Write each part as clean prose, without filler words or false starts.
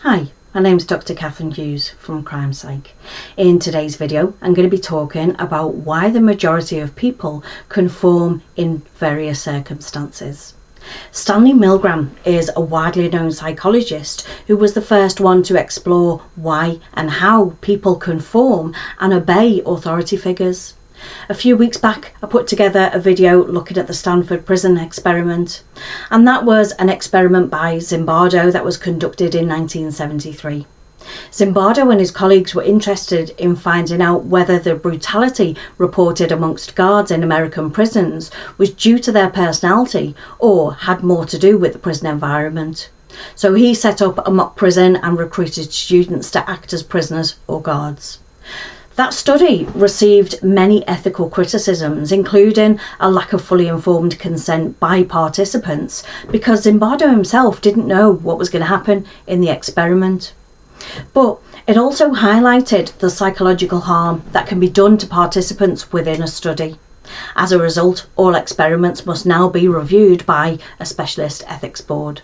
Hi, my name's Dr. Catherine Hughes from Crime Psych. In today's video, I'm going to be talking about why the majority of people conform in various circumstances. Stanley Milgram is a widely known psychologist who was the first one to explore why and how people conform and obey authority figures. A few weeks back, I put together a video looking at the Stanford prison experiment, and that was an experiment by Zimbardo that was conducted in 1973. Zimbardo and his colleagues were interested in finding out whether the brutality reported amongst guards in American prisons was due to their personality or had more to do with the prison environment. So he set up a mock prison and recruited students to act as prisoners or guards. That study received many ethical criticisms, including a lack of fully informed consent by participants, because Zimbardo himself didn't know what was going to happen in the experiment. But it also highlighted the psychological harm that can be done to participants within a study. As a result, all experiments must now be reviewed by a specialist ethics board.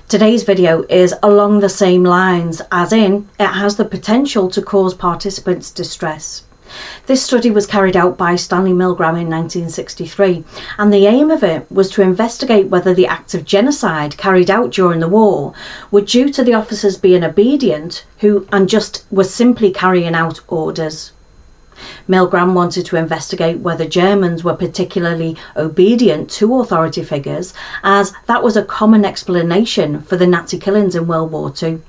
Today's video is along the same lines, as in it has the potential to cause participants distress. This study was carried out by Stanley Milgram in 1963, and the aim of it was to investigate whether the acts of genocide carried out during the war were due to the officers being obedient and just were simply carrying out orders. Milgram wanted to investigate whether Germans were particularly obedient to authority figures, as that was a common explanation for the Nazi killings in World War II.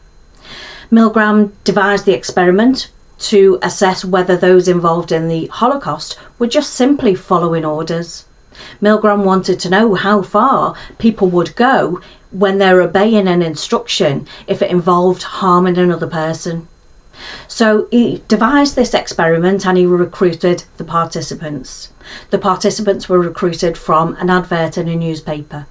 Milgram devised the experiment to assess whether those involved in the Holocaust were just simply following orders. Milgram wanted to know how far people would go when they're obeying an instruction if it involved harming another person. So he devised this experiment and he recruited the participants. The participants were recruited from an advert in a newspaper.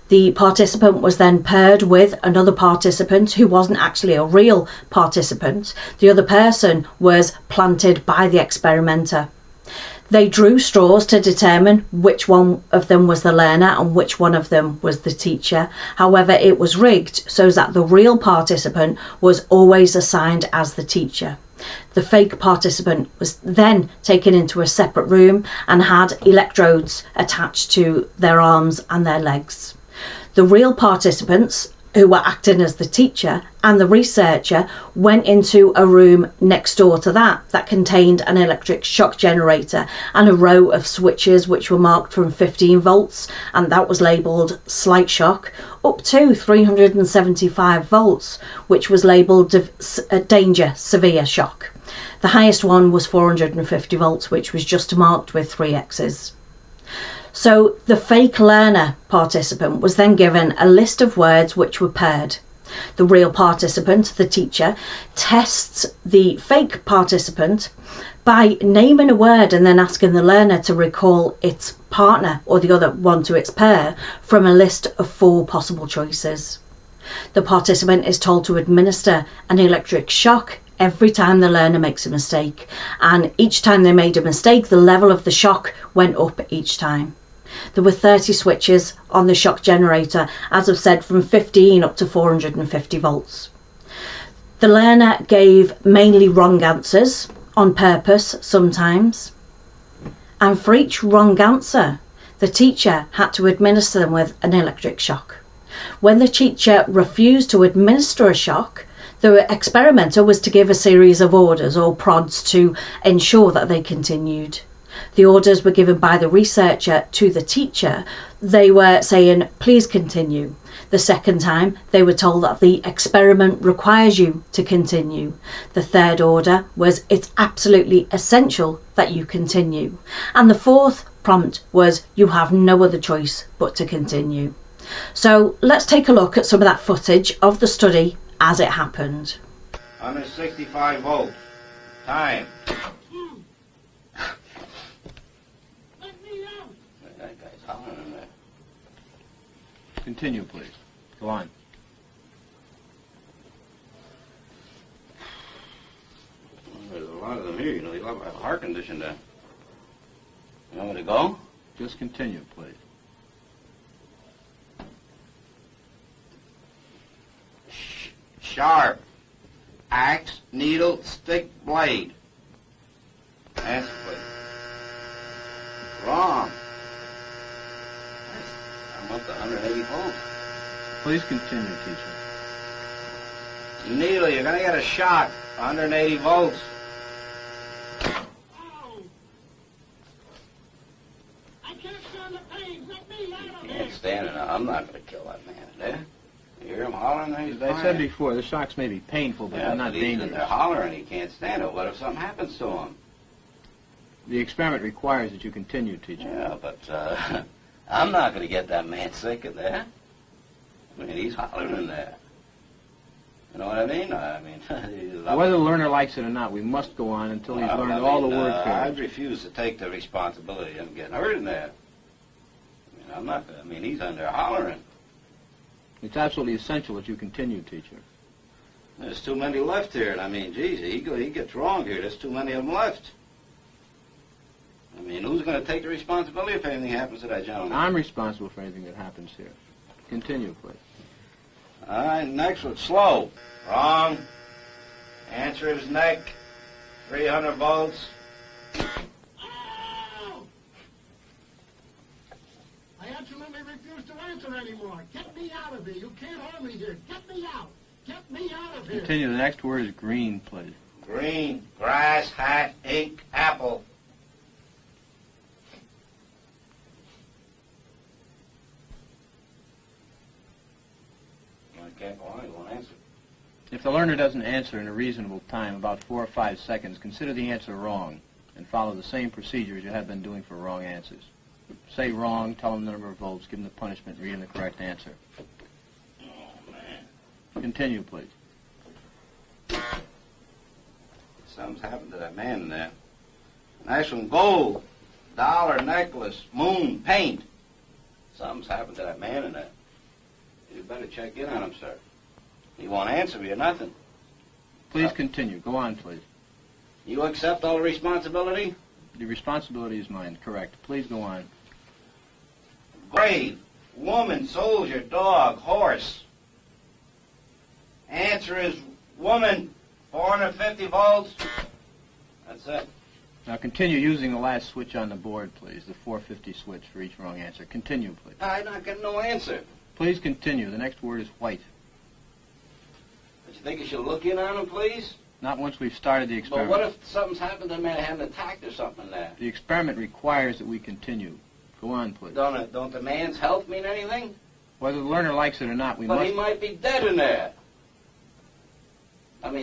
The participant was then paired with another participant who wasn't actually a real participant. The other person was planted by the experimenter. They drew straws to determine which one of them was the learner and which one of them was the teacher. However, it was rigged so that the real participant was always assigned as the teacher. The fake participant was then taken into a separate room and had electrodes attached to their arms and their legs. The real participants, who were acting as the teacher, and the researcher went into a room next door to that contained an electric shock generator and a row of switches which were marked from 15 volts, and that was labelled slight shock, up to 375 volts, which was labelled danger severe shock. The highest one was 450 volts, which was just marked with 3 X's. So the fake learner participant was then given a list of words which were paired. The real participant, the teacher, tests the fake participant by naming a word and then asking the learner to recall its partner or the other one to its pair from a list of 4 possible choices. The participant is told to administer an electric shock every time the learner makes a mistake, and each time they made a mistake, the level of the shock went up each time. There were 30 switches on the shock generator, as I've said, from 15 up to 450 volts. The learner gave mainly wrong answers, on purpose sometimes, and for each wrong answer, the teacher had to administer them with an electric shock. When the teacher refused to administer a shock, the experimenter was to give a series of orders or prods to ensure that they continued. The orders were given by the researcher to the teacher. They were saying, please continue. The second time, they were told that the experiment requires you to continue. The third order was, it's absolutely essential that you continue. And the fourth prompt was, you have no other choice but to continue. So let's take a look at some of that footage of the study as it happened. 165 volts. Time. That guy's hollering in there. Continue, please. Go on. Well, there's a lot of them here, you know. They have a heart condition there. You want me to go? Just continue, please. Shh. sharp. Axe, needle, stick, blade. Answer, please. Wrong. I'm up to 180 volts. Please continue, teacher. Needle, you're going to get a shock. 180 volts. Oh! I can't stand the pain. Let me out of You here. can't stand it. I'm not going to kill that man there. You hear him hollering there? He's As I said crying. before, the shocks may be painful, but Yeah, they're not but he's in dangerous. there hollering. He can't stand it. What if something happens to him? The experiment requires that you continue, teacher. Yeah, but I'm not going to get that man sick in there. I mean, he's hollering in there. You know what I mean? Whether the learner likes it or not, we must go on until he's learned all the word I pairs. refuse to take the responsibility of him getting hurt in there. He's in there hollering. It's absolutely essential that you continue, teacher. There's too many left here, and geez, he gets wrong here. There's too many of them left. Who's going to take the responsibility if anything happens to that gentleman? I'm responsible for anything that happens here. Continue, please. All right, next one, slow. Wrong. Answer is neck. 300 volts. Oh! I absolutely refuse to answer anymore. Get me out of here. You can't hold me here. Get me out. Get me out of here. Continue. The next word is green, please. Green, grass, hat, ink, apple. I can't go on, he won't answer. If the learner doesn't answer in a reasonable time, about 4 or 5 seconds, consider the answer wrong and follow the same procedure as you have been doing for wrong answers. Say wrong, tell them the number of volts, give them the punishment, read them the correct answer. Oh, man. Continue, please. Something's happened to that man in there. Next one, gold, dollar, necklace, moon, paint. Something's happened to that man in there. You better check in on him, sir. He won't answer you or nothing. Please continue. Go on, please. You accept all the responsibility? The responsibility is mine, correct. Please go on. Grave, woman, soldier, dog, horse. Answer is woman, 450 volts. That's it. Now continue using the last switch on the board, please, the 450 switch for each wrong answer. Continue, please. I'm not getting no answer. Please continue. The next word is white. But you think you should look in on him, please? Not once we've started the But experiment. what if something's happened to the man, had an attack or something there? The experiment requires that we continue. Go on, please. Don't the man's health mean anything? Whether the learner likes it or not, we But must... he might be dead in there.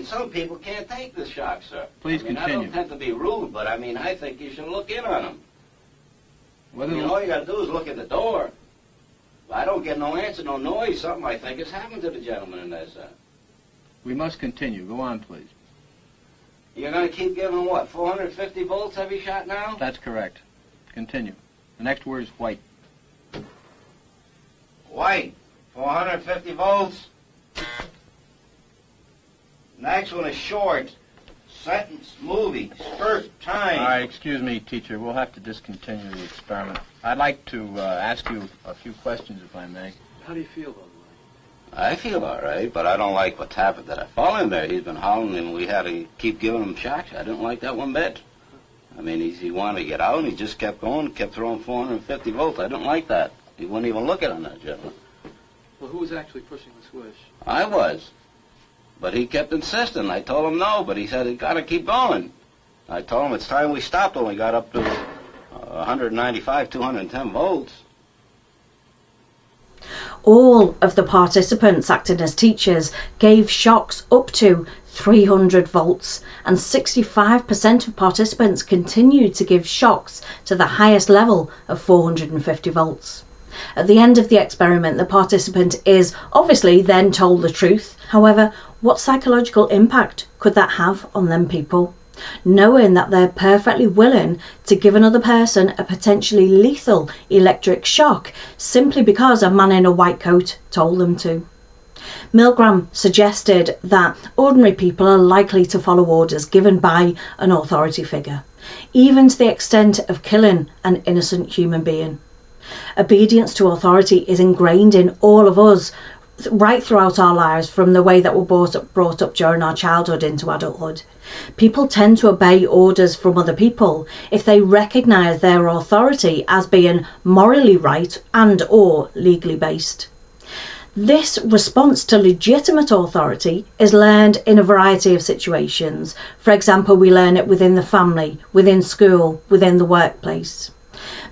Some people can't take the shock, sir. Please I continue. don't intend to be rude, but I think you should look in on him. Whether the... All you got to do is look at the door. If I don't get no answer, no noise, something I think has happened to the gentleman in there, sir. We must continue. Go on, please. You're going to keep giving him, what, 450 volts every shot now? That's correct. Continue. The next word is white. White, 450 volts. Next one is short. Sentence, movie, spurt, time. All right, excuse me, teacher. We'll have to discontinue the experiment. I'd like to ask you a few questions, if I may. How do you feel, by the way? I feel all right, but I don't like what's happened to that fellow in there. He's been hollering, and we had to keep giving him shocks. I didn't like that one bit. He wanted to get out, and he just kept going, kept throwing 450 volts. I didn't like that. He wouldn't even look at him, that gentleman. Well, who was actually pushing the switch? I was. But he kept insisting. I told him no, but he said, "It's got to keep going." I told him it's time we stopped when we got up to 195, 210 volts. All of the participants acting as teachers gave shocks up to 300 volts, and 65% of participants continued to give shocks to the highest level of 450 volts. At the end of the experiment, the participant is obviously then told the truth. However, what psychological impact could that have on them people? Knowing that they're perfectly willing to give another person a potentially lethal electric shock simply because a man in a white coat told them to. Milgram suggested that ordinary people are likely to follow orders given by an authority figure, even to the extent of killing an innocent human being. Obedience to authority is ingrained in all of us right throughout our lives, from the way that we're brought up during our childhood into adulthood. People tend to obey orders from other people if they recognise their authority as being morally right and or legally based. This response to legitimate authority is learned in a variety of situations. For example, we learn it within the family, within school, within the workplace.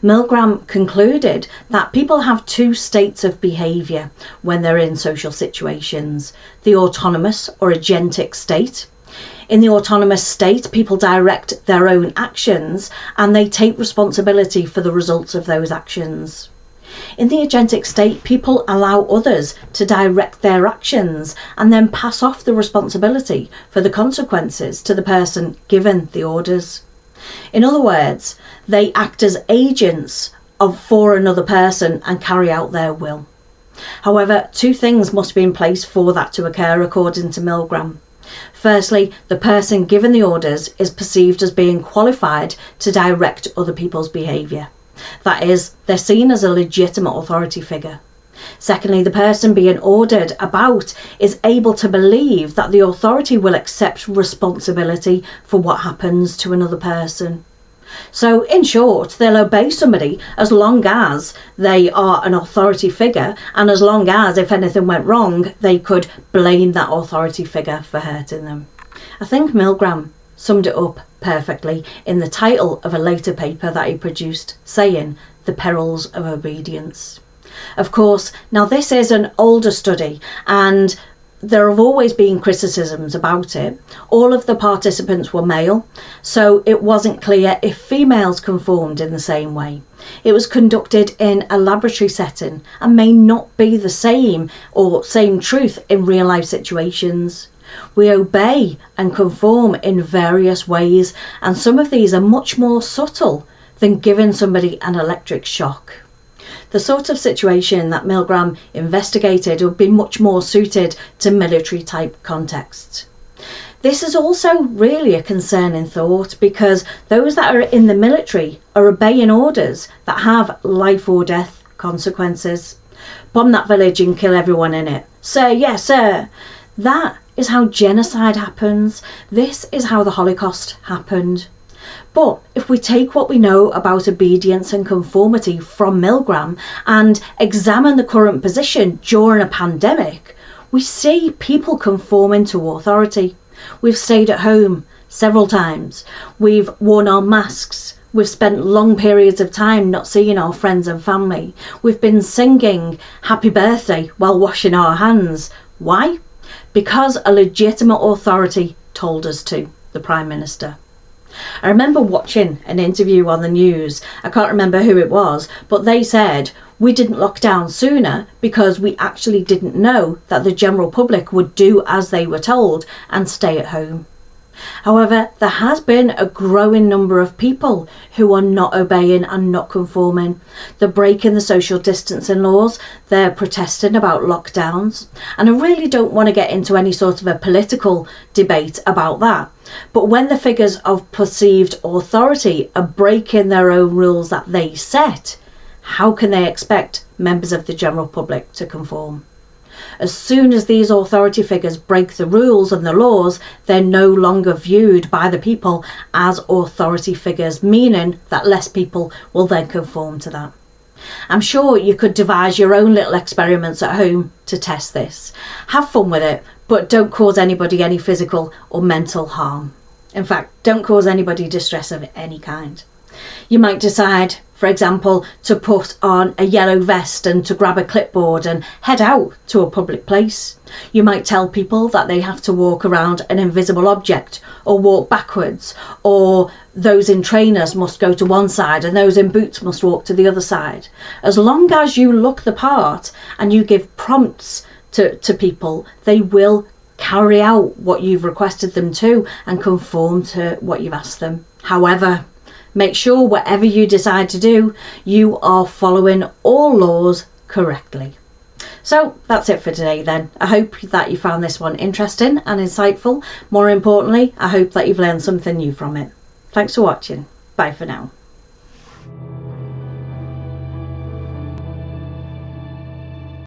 Milgram concluded that people have two states of behaviour when they're in social situations: the autonomous or agentic state. In the autonomous state, people direct their own actions and they take responsibility for the results of those actions. In the agentic state, people allow others to direct their actions and then pass off the responsibility for the consequences to the person given the orders. In other words, they act as agents for another person and carry out their will. However, two things must be in place for that to occur, according to Milgram. Firstly, the person given the orders is perceived as being qualified to direct other people's behaviour. That is, they're seen as a legitimate authority figure. Secondly, the person being ordered about is able to believe that the authority will accept responsibility for what happens to another person. So, in short, they'll obey somebody as long as they are an authority figure, and as long as, if anything went wrong, they could blame that authority figure for hurting them. I think Milgram summed it up perfectly in the title of a later paper that he produced, saying, "The Perils of Obedience." Of course, now this is an older study and there have always been criticisms about it. All of the participants were male, so it wasn't clear if females conformed in the same way. It was conducted in a laboratory setting and may not be the same truth in real life situations. We obey and conform in various ways, and some of these are much more subtle than giving somebody an electric shock. The sort of situation that Milgram investigated would be much more suited to military type contexts. This is also really a concerning thought, because those that are in the military are obeying orders that have life or death consequences. Bomb that village and kill everyone in it. Sir, yes, sir. That is how genocide happens. This is how the Holocaust happened. But if we take what we know about obedience and conformity from Milgram and examine the current position during a pandemic, we see people conforming to authority. We've stayed at home several times. We've worn our masks. We've spent long periods of time not seeing our friends and family. We've been singing happy birthday while washing our hands. Why? Because a legitimate authority told us to, the Prime Minister. I remember watching an interview on the news. I can't remember who it was, but they said, "We didn't lock down sooner because we actually didn't know that the general public would do as they were told and stay at home." However, there has been a growing number of people who are not obeying and not conforming. They're breaking the social distancing laws, they're protesting about lockdowns, and I really don't want to get into any sort of a political debate about that. But when the figures of perceived authority are breaking their own rules that they set, how can they expect members of the general public to conform? As soon as these authority figures break the rules and the laws, they're no longer viewed by the people as authority figures, meaning that less people will then conform to that. I'm sure you could devise your own little experiments at home to test this. Have fun with it, but don't cause anybody any physical or mental harm. In fact, don't cause anybody distress of any kind. You might decide, for example, to put on a yellow vest and to grab a clipboard and head out to a public place. You might tell people that they have to walk around an invisible object or walk backwards, or those in trainers must go to one side and those in boots must walk to the other side. As long as you look the part and you give prompts to people, they will carry out what you've requested them to and conform to what you've asked them. However, make sure whatever you decide to do, you are following all laws correctly. So that's it for today then. I hope that you found this one interesting and insightful. More importantly, I hope that you've learned something new from it. Thanks for watching. Bye for now.